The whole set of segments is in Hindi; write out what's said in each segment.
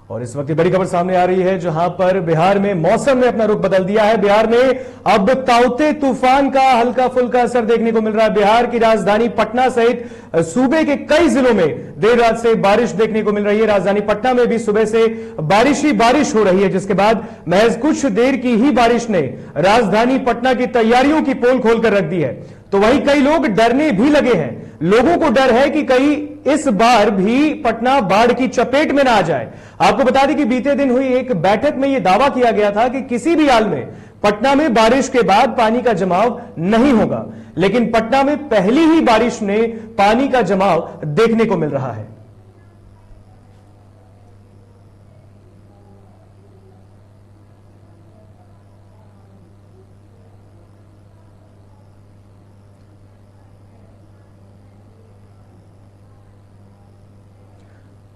और इस वक्त बड़ी खबर सामने आ रही है जहां पर बिहार में मौसम ने अपना रुख बदल दिया है। बिहार में अब ताउते तूफान का हल्का फुल्का असर देखने को मिल रहा है। बिहार की राजधानी पटना सहित सूबे के कई जिलों में देर रात से बारिश देखने को मिल रही है। राजधानी पटना में भी सुबह से बारिश ही बारिश हो रही है, जिसके बाद महज कुछ देर की ही बारिश ने राजधानी पटना की तैयारियों की पोल खोलकर रख दी है। तो वहीं कई लोग डरने भी लगे हैं। लोगों को डर है कि कहीं इस बार भी पटना बाढ़ की चपेट में ना आ जाए। आपको बता दें कि बीते दिन हुई एक बैठक में यह दावा किया गया था कि किसी भी हाल में पटना में बारिश के बाद पानी का जमाव नहीं होगा, लेकिन पटना में पहली ही बारिश में पानी का जमाव देखने को मिल रहा है।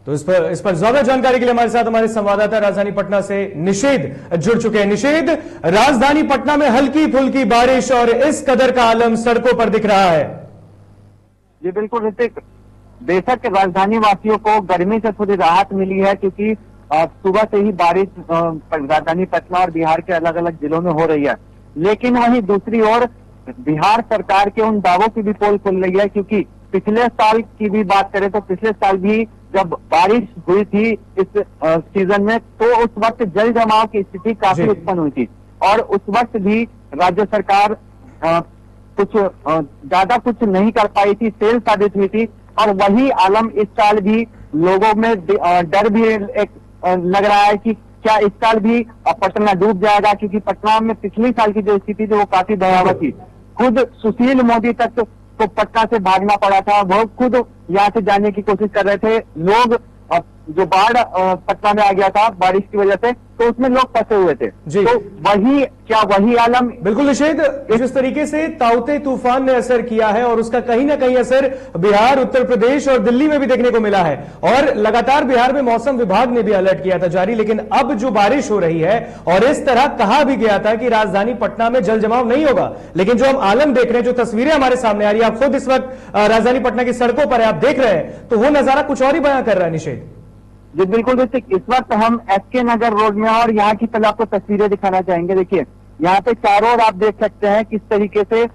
तो इस पर ज्यादा जानकारी के लिए हमारे साथ हमारे संवाददाता राजधानी पटना से निषेध जुड़ चुके हैं। निषेध, राजधानी पटना में हल्की फुल्की बारिश और इस कदर का आलम सड़कों पर दिख रहा है। जी बिल्कुल ऋतिक, बेशक राजधानी वासियों को गर्मी से थोड़ी राहत मिली है, क्योंकि सुबह से ही बारिश राजधानी पटना और बिहार के अलग अलग जिलों में हो रही है। लेकिन वहीं दूसरी ओर बिहार सरकार के उन दावों की भी पोल खुल रही है, क्योंकि पिछले साल की भी बात करें तो पिछले साल भी जब बारिश हुई थी इस सीजन में, तो उस वक्त जल जमाव की स्थिति काफी उत्पन्न हुई थी और उस वक्त भी राज्य सरकार कुछ ज्यादा कुछ नहीं कर पाई थी, फेल साबित हुई थी। और वही आलम इस साल भी लोगों में डर भी एक लग रहा है कि क्या इस साल भी पटना डूब जाएगा, क्योंकि पटना में पिछले साल की जो स्थिति थी वो काफी भयावह थी। खुद सुशील मोदी तक तो पटना से भागना पड़ा था, वो खुद यहाँ से जाने की कोशिश कर रहे थे। लोग जो बाढ़ पटना में आ गया था बारिश की वजह से, तो उसमें लोग फंसे हुए थे। तो वही आलम बिल्कुल निषेध, जिस तरीके से ताउते तूफान ने असर किया है और उसका कहीं ना कहीं असर बिहार, उत्तर प्रदेश और दिल्ली में भी देखने को मिला है। और लगातार बिहार में मौसम विभाग ने भी अलर्ट किया था जारी, लेकिन अब जो बारिश हो रही है और इस तरह कहा भी गया था कि राजधानी पटना में जल जमाव नहीं होगा, लेकिन जो हम आलम देख रहे हैं, जो तस्वीरें हमारे सामने आ रही है, आप खुद इस वक्त राजधानी पटना की सड़कों पर आप देख रहे हैं, तो वो नजारा कुछ और ही बयां कर रहा है। निषेध जी बिल्कुल, इस वक्त हम एसके नगर रोड में और यहाँ की पहले आपको तस्वीरें दिखाना चाहेंगे। देखिए यहाँ पे चारों ओर आप देख सकते हैं किस तरीके से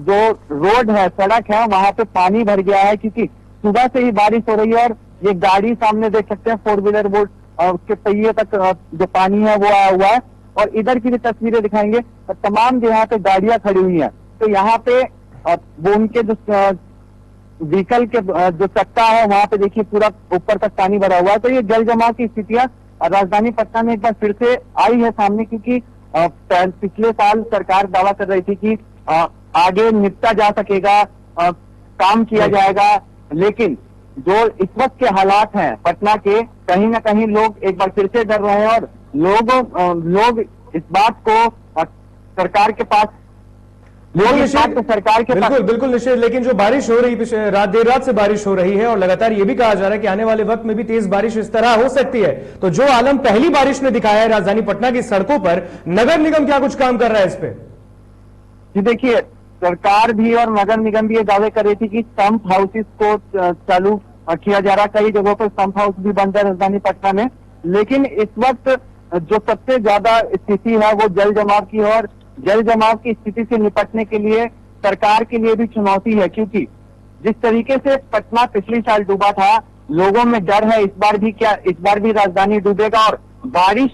जो रोड है, सड़क है, वहां पे पानी भर गया है, क्योंकि सुबह से ही बारिश हो रही है। और ये गाड़ी सामने देख सकते हैं, 4 व्हीलर बोर्ड उसके पहिए तक जो पानी है वो आया हुआ है। और इधर की भी तस्वीरें दिखाएंगे, तमाम यहाँ पे गाड़ियां खड़ी हुई है। तो यहाँ पे वो उनके जो व्हीकल के जो चक्का है वहां पे देखिए पूरा ऊपर तक पानी भरा हुआ है। तो ये जल जमाव की स्थितियां राजधानी पटना में एक बार फिर से आई है सामने, क्योंकि पिछले साल सरकार दावा कर रही थी कि आगे निपटा जा सकेगा, काम किया जाएगा। लेकिन जो इस वक्त के हालात हैं पटना के, कहीं ना कहीं लोग एक बार फिर से डर रहे हैं और लोग इस बात को सरकार के पास सरकार के बिल्कुल निश्चित। लेकिन जो बारिश हो रही है, देर रात से बारिश हो रही है और लगातार ये भी कहा जा रहा है कि आने वाले वक्त में भी तेज बारिश इस तरह हो सकती है। तो जो आलम पहली बारिश ने दिखाया है राजधानी पटना की सड़कों पर, नगर निगम क्या कुछ काम कर रहा है इस पे? जी देखिए, सरकार भी और नगर निगम भी ये दावे कर रही थी कि पंप हाउसेस को चालू किया जा रहा है। कई जगहों पर पंप हाउस भी बंद है राजधानी पटना में। लेकिन इस वक्त जो सबसे ज्यादा स्थिति है वो जल जमाव की, और जल जमाव की स्थिति से निपटने के लिए सरकार के लिए भी चुनौती है, क्योंकि जिस तरीके से पटना पिछले साल डूबा था, लोगों में डर है इस बार भी राजधानी डूबेगा। और बारिश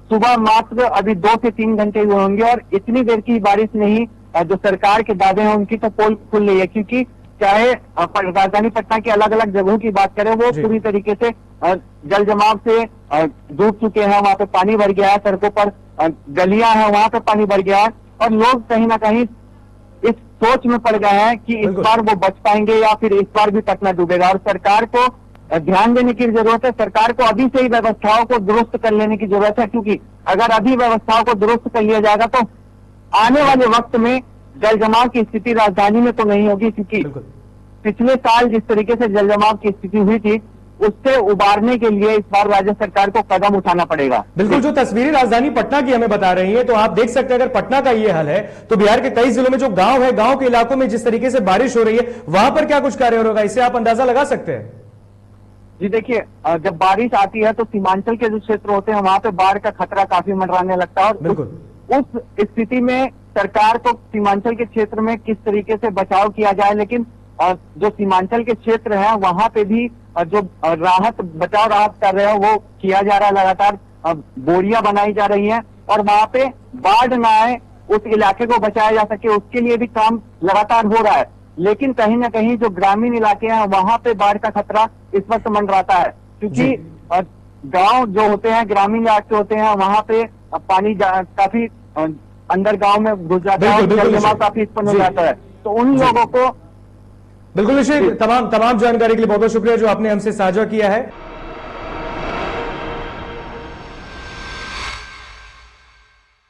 सुबह मात्र अभी 2 से 3 घंटे हुए होंगे और इतनी देर की बारिश नहीं, जो सरकार के दावे हैं उनकी तो पोल खुल रही है, क्योंकि चाहे राजधानी पटना की अलग अलग जगहों की बात करें, वो पूरी तरीके से जल जमाव से डूब चुके हैं। वहां पे पानी भर गया है, सड़कों पर गलियां हैं वहां पे पानी भर गया है। और लोग कहीं ना कहीं इस सोच में पड़ गए हैं कि इस बार वो बच पाएंगे या फिर इस बार भी पटना डूबेगा। और सरकार को ध्यान देने की जरूरत है, सरकार को अभी से ही व्यवस्थाओं को दुरुस्त कर लेने की जरूरत है, क्योंकि अगर अभी व्यवस्थाओं को दुरुस्त कर लिया जाएगा तो आने वाले वक्त में जल जमाव की स्थिति राजधानी में तो नहीं होगी, क्योंकि पिछले साल जिस तरीके से जल जमाव की स्थिति हुई थी उससे उबारने के लिए इस बार राज्य सरकार को कदम उठाना पड़ेगा। बिल्कुल, जो तस्वीरें राजधानी पटना की हमें बता रही हैं, तो आप देख सकते हैं अगर पटना का ये हाल है तो बिहार के कई जिलों में जो गांव है, गांव के इलाकों में जिस तरीके से बारिश हो रही है, वहां पर क्या कुछ कार्य होगा, इससे आप अंदाजा लगा सकते हैं? जी देखिए, जब बारिश आती है तो सीमांचल के जो क्षेत्र होते हैं वहां पे बाढ़ का खतरा काफी मंडराने लगता है, और बिल्कुल। उस स्थिति में सरकार को सीमांचल के क्षेत्र में किस तरीके से बचाव किया जाए, लेकिन जो सीमांचल के क्षेत्र हैं वहां पे भी जो बचाव राहत कर रहे हैं वो किया जा रहा है। लगातार बोरियां बनाई जा रही हैं और वहां पे बाढ़ ना आए, उस इलाके को बचाया जा सके, उसके लिए भी काम लगातार हो रहा है। लेकिन कहीं ना कहीं जो ग्रामीण इलाके हैं वहां पे बाढ़ का खतरा इस वक्त मंडराता है, क्योंकि गांव जो होते हैं, ग्रामीण इलाके होते हैं, वहां पे पानी काफी अंदर गांव में घुस जाता है, जलजमाव काफी उत्पन्न हो जाता है। तो उन लोगों को बिल्कुल निश्चित, तमाम जानकारी के लिए बहुत बहुत शुक्रिया जो आपने हमसे साझा किया है।